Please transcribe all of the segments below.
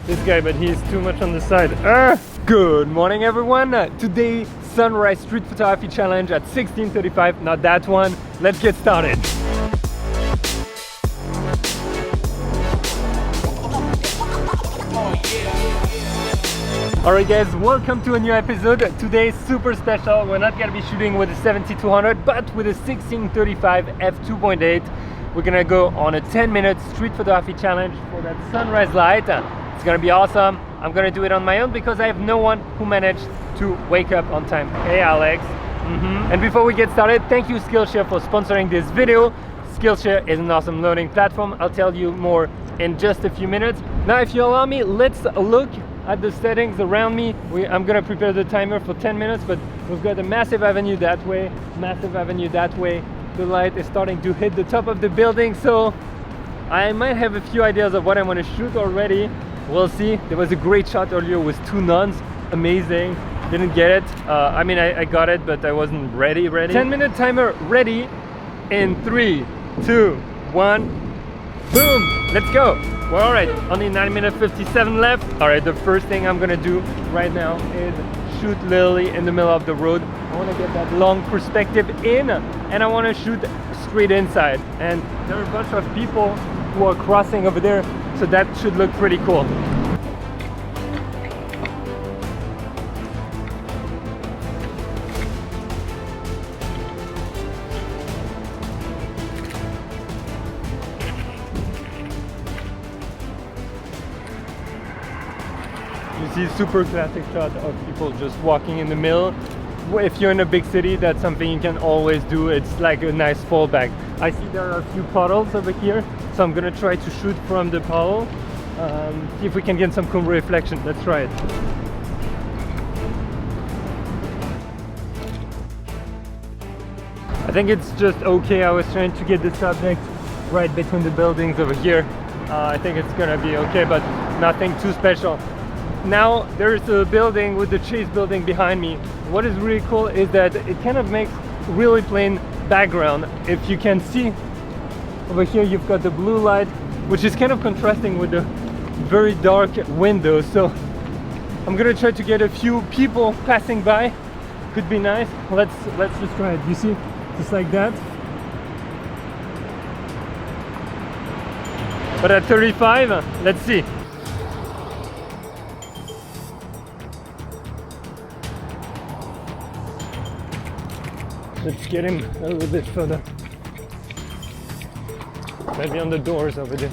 this guy, but he's too much on the side. Good morning, everyone. Today, Sunrise Street Photography Challenge at 16:35. Not that one. Let's get started. Alright guys, welcome to a new episode. Today is super special. We're not gonna be shooting with a 7200 but with a 1635 f2.8. We're gonna go on a 10-minute street photography challenge for that sunrise light. It's gonna be awesome. I'm gonna do it on my own because I have no one who managed to wake up on time. Hey Alex. And before we get started, thank you Skillshare for sponsoring this video. Skillshare is an awesome learning platform. I'll tell you more in just a few minutes. Now if you allow me, let's look at the settings around me. I'm gonna prepare the timer for 10 minutes, but we've got a massive avenue that way, massive avenue that way. The light is starting to hit the top of the building, so I might have a few ideas of what I want to shoot already. We'll see. There was a great shot earlier with two nuns, amazing. Didn't get it. I mean, I got it, but I wasn't ready. 10-minute timer ready in 3, 2, 1. Boom! Let's go! Well, alright, only 9 minutes 57 left. Alright, the first thing I'm gonna do right now is shoot literally in the middle of the road. I want to get that long perspective in, and I want to shoot straight inside. And there are a bunch of people who are crossing over there, so that should look pretty cool. You see super classic shot of people just walking in the middle. If you're in a big city, that's something you can always do. It's like a nice fallback. I see there are a few puddles over here, so I'm gonna try to shoot from the puddle. See if we can get some cool reflection. Let's try it. I think it's just okay. I was trying to get the subject right between the buildings over here. I think it's gonna be okay, but nothing too special. Now there's a building with the Chase building behind me. What is really cool is that it kind of makes really plain background. If you can see over here, you've got the blue light, which is kind of contrasting with the very dark windows. So I'm gonna try to get a few people passing by. Could be nice. Let's just try it. You see, just like that. But at 35, let's see. Let's get him a little bit further. Maybe on the doors over there.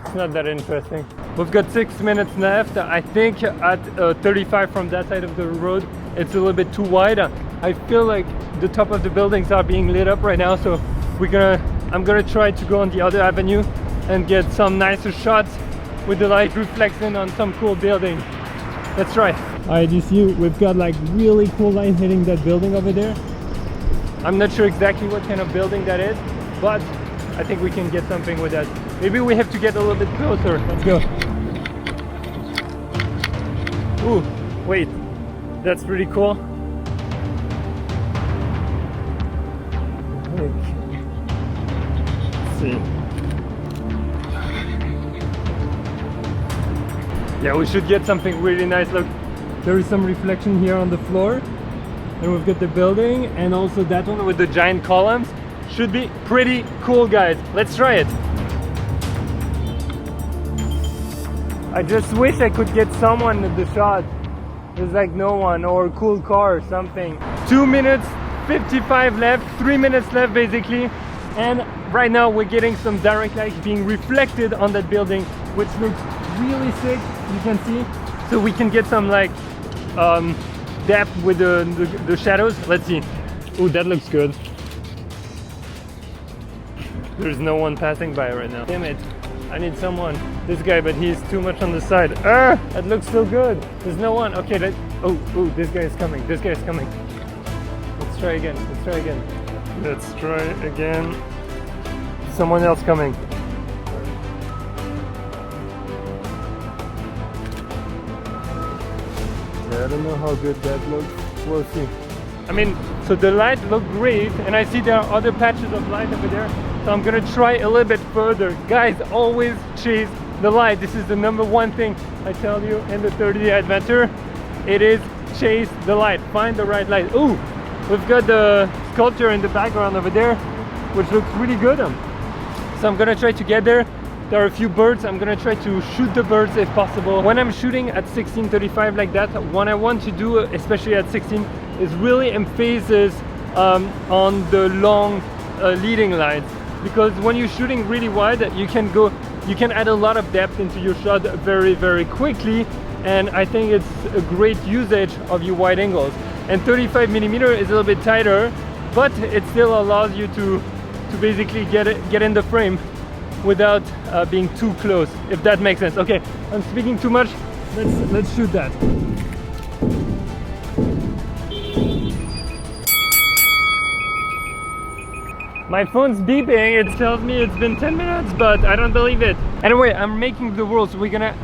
It's not that interesting. We've got 6 minutes left. I think at 35 from that side of the road, it's a little bit too wide. I feel like the top of the buildings are being lit up right now, so I'm gonna try to go on the other avenue and get some nicer shots with the light reflecting on some cool building. Let's try. Alright, you see we've got like really cool light hitting that building over there. I'm not sure exactly what kind of building that is, but I think we can get something with that. Maybe we have to get a little bit closer. Let's go. Ooh, wait, that's pretty cool. Let's see. Yeah, we should get something really nice. Look, there is some reflection here on the floor, and we've got the building, and also that one with the giant columns. Should be pretty cool, guys. Let's try it. I just wish I could get someone in the shot. There's like no one, or a cool car or something. 2 minutes 55 left, 3 minutes left basically, and right now we're getting some direct light being reflected on that building, which looks really sick. You can see, so we can get some like depth with the shadows. Let's see. Oh, that looks good. There's no one passing by right now. Damn it, I need someone. This guy, but he's too much on the side. That looks so good. There's no one. Okay, oh, this guy is coming. This guy is coming. Let's try again. Let's try again. Someone else coming. I don't know how good that looks. We'll see. I mean, so the light looked great, and I see there are other patches of light over there. So I'm gonna try a little bit further. Guys, always chase the light. This is the number one thing I tell you in the 30-day adventure. It is chase the light, find the right light. Ooh, we've got the sculpture in the background over there, which looks really good. So I'm gonna try to get there. There are a few birds. I'm gonna try to shoot the birds if possible. When I'm shooting at 16:35 like that, what I want to do, especially at 16, is really emphasis on the long leading lines, because when you're shooting really wide, you can add a lot of depth into your shot very quickly, and I think it's a great usage of your wide angles. And 35mm is a little bit tighter, but it still allows you to basically get in the frame without being too close, if that makes sense. Okay, I'm speaking too much. Let's shoot that. My phone's beeping. It tells me it's been 10 minutes, but I don't believe it. Anyway, I'm making the rules. We're gonna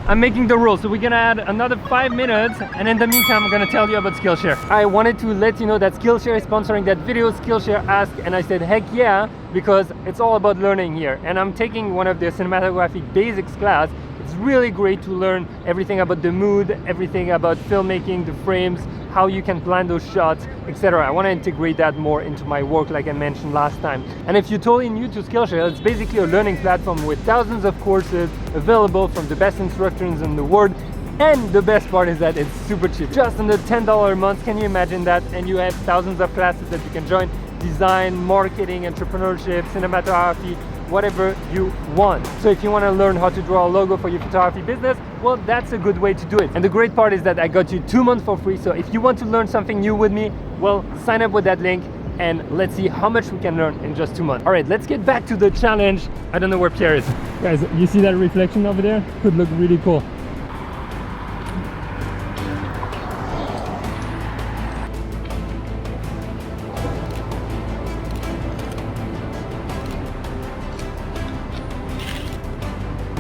I'm making the rules, so we're gonna add another 5 minutes, and in the meantime I'm gonna tell you about Skillshare. I wanted to let you know that Skillshare is sponsoring that video, Skillshare Ask, and I said heck yeah, because it's all about learning here. And I'm taking one of the cinematography basics class. It's really great to learn everything about the mood, everything about filmmaking, the frames, how you can plan those shots, etc. I want to integrate that more into my work, like I mentioned last time. And if you're totally new to Skillshare, it's basically a learning platform with thousands of courses available from the best instructors in the world. And the best part is that it's super cheap, just under $10 a month. Can you imagine that? And you have thousands of classes that you can join: design, marketing, entrepreneurship, cinematography, whatever you want. So if you want to learn how to draw a logo for your photography business, well, that's a good way to do it. And the great part is that I got you 2 months for free. So if you want to learn something new with me, well, sign up with that link and let's see how much we can learn in just 2 months. All right, let's get back to the challenge. I don't know where Pierre is. Guys, you see that reflection over there? Could look really cool.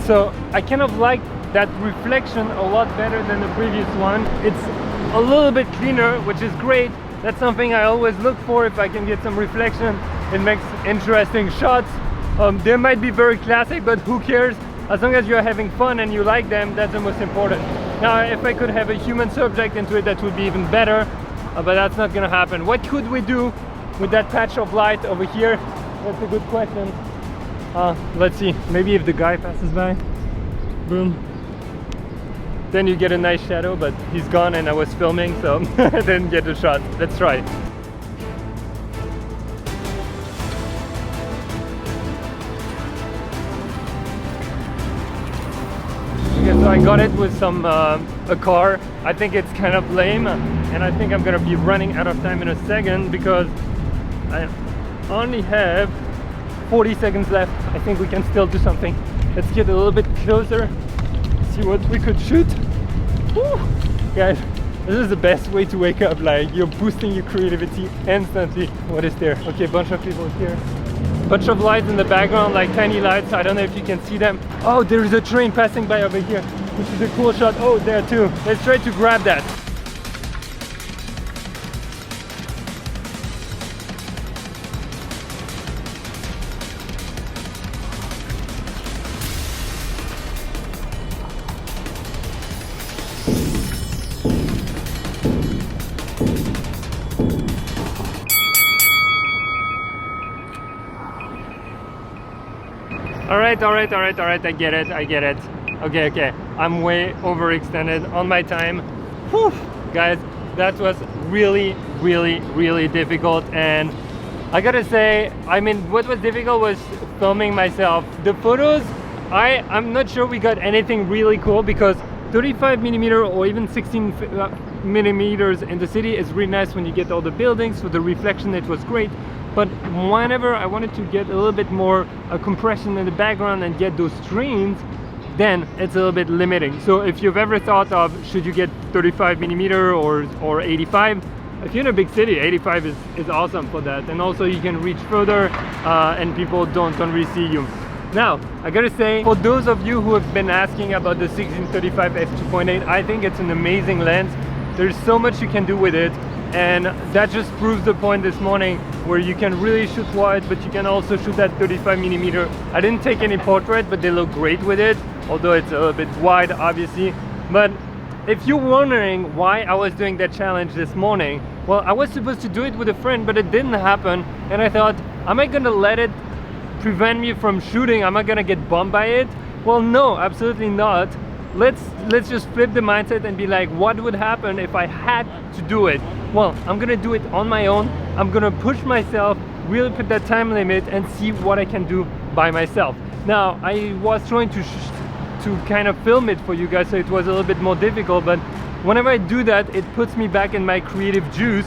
So I kind of like that reflection a lot better than the previous one. It's a little bit cleaner, which is great. That's something I always look for. If I can get some reflection, it makes interesting shots. They might be very classic, but who cares? As long as you're having fun and you like them, that's the most important. Now, if I could have a human subject into it, that would be even better, but that's not gonna happen. What could we do with that patch of light over here? That's a good question. Let's see, maybe if the guy passes by, boom, then you get a nice shadow, but he's gone and I was filming, so I didn't get a shot. Let's try. Okay, so I got it with some a car. I think it's kind of lame, and I think I'm gonna be running out of time in a second because I only have 40 seconds left. I think we can still do something. Let's get a little bit closer, see what we could shoot. Woo! Guys, this is the best way to wake up. Like, you're boosting your creativity instantly. What is there? Okay, bunch of people here. Bunch of lights in the background, like tiny lights. I don't know if you can see them. Oh, there is a train passing by over here, which is a cool shot. Oh, there too. Let's try to grab that. All right, I get it. Okay, I'm way overextended on my time. Whew. Guys, that was really difficult, and I gotta say, I mean, what was difficult was filming myself. The photos, I'm not sure we got anything really cool, because 35mm or even 16mm in the city is really nice when you get all the buildings. For the reflection, it was great. But whenever I wanted to get a little bit more compression in the background and get those streams, then it's a little bit limiting. So if you've ever thought of, should you get 35mm or 85, if you're in a big city, 85 is awesome for that. And also you can reach further and people don't really see you. Now, I gotta say, for those of you who have been asking about the 1635 f2.8, I think it's an amazing lens. There's so much you can do with it, and that just proves the point this morning. where you can really shoot wide, but you can also shoot at 35mm. I didn't take any portrait, but they look great with it, although it's a little bit wide, obviously. But if you're wondering why I was doing that challenge this morning, well, I was supposed to do it with a friend, but it didn't happen. And I thought, am I gonna let it prevent me from shooting? Am I gonna get bummed by it? Well, no, absolutely not. Let's just flip the mindset and be like, what would happen if I had to do it? Well, I'm gonna do it on my own. I'm gonna push myself, really put that time limit and see what I can do by myself. Now, I was trying to kind of film it for you guys, so it was a little bit more difficult, but whenever I do that, it puts me back in my creative juice,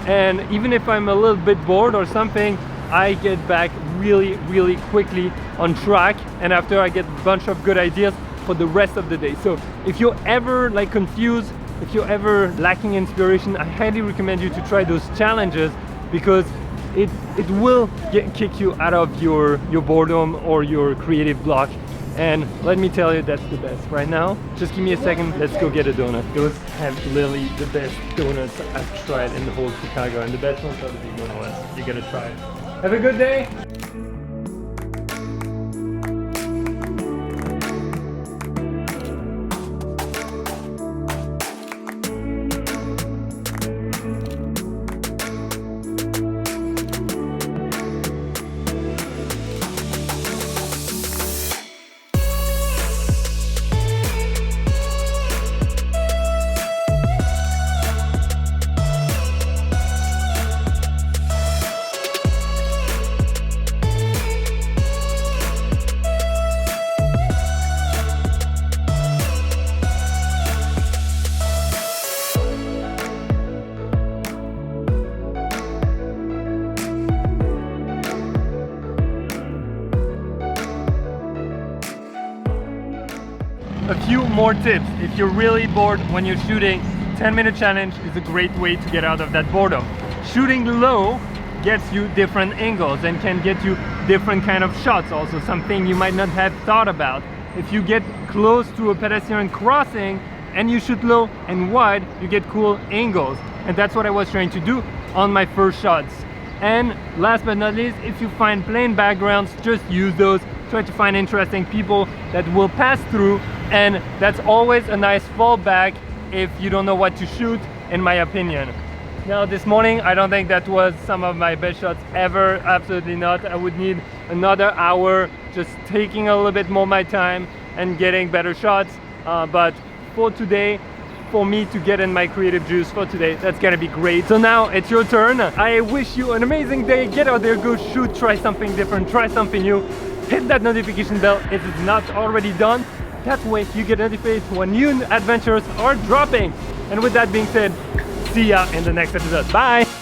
and even if I'm a little bit bored or something, I get back really quickly on track, and after I get a bunch of good ideas for the rest of the day. So if you're ever like confused, if you're ever lacking inspiration, I highly recommend you to try those challenges, because it will kick you out of your boredom or your creative block. And let me tell you, that's the best. Right now, just give me a second, let's go get a donut. Those have literally the best donuts I've tried in the whole Chicago, and the best ones are the big ones. You gotta try it. Have a good day! A few more tips. If you're really bored when you're shooting, 10-minute challenge is a great way to get out of that boredom. Shooting low gets you different angles and can get you different kind of shots, also something you might not have thought about. If you get close to a pedestrian crossing and you shoot low and wide, you get cool angles, and that's what I was trying to do on my first shots. And last but not least, if you find plain backgrounds, just use those. Try to find interesting people that will pass through, and that's always a nice fallback if you don't know what to shoot, in my opinion. Now this morning, I don't think that was some of my best shots ever, absolutely not. I would need another hour just taking a little bit more of my time and getting better shots, but for today, for me to get in my creative juice for today, that's gonna be great. So now it's your turn. I wish you an amazing day. Get out there, go shoot, try something different, try something new. Hit that notification bell if it's not already done. That way you get notified when new adventures are dropping. And with that being said, see ya in the next episode. Bye!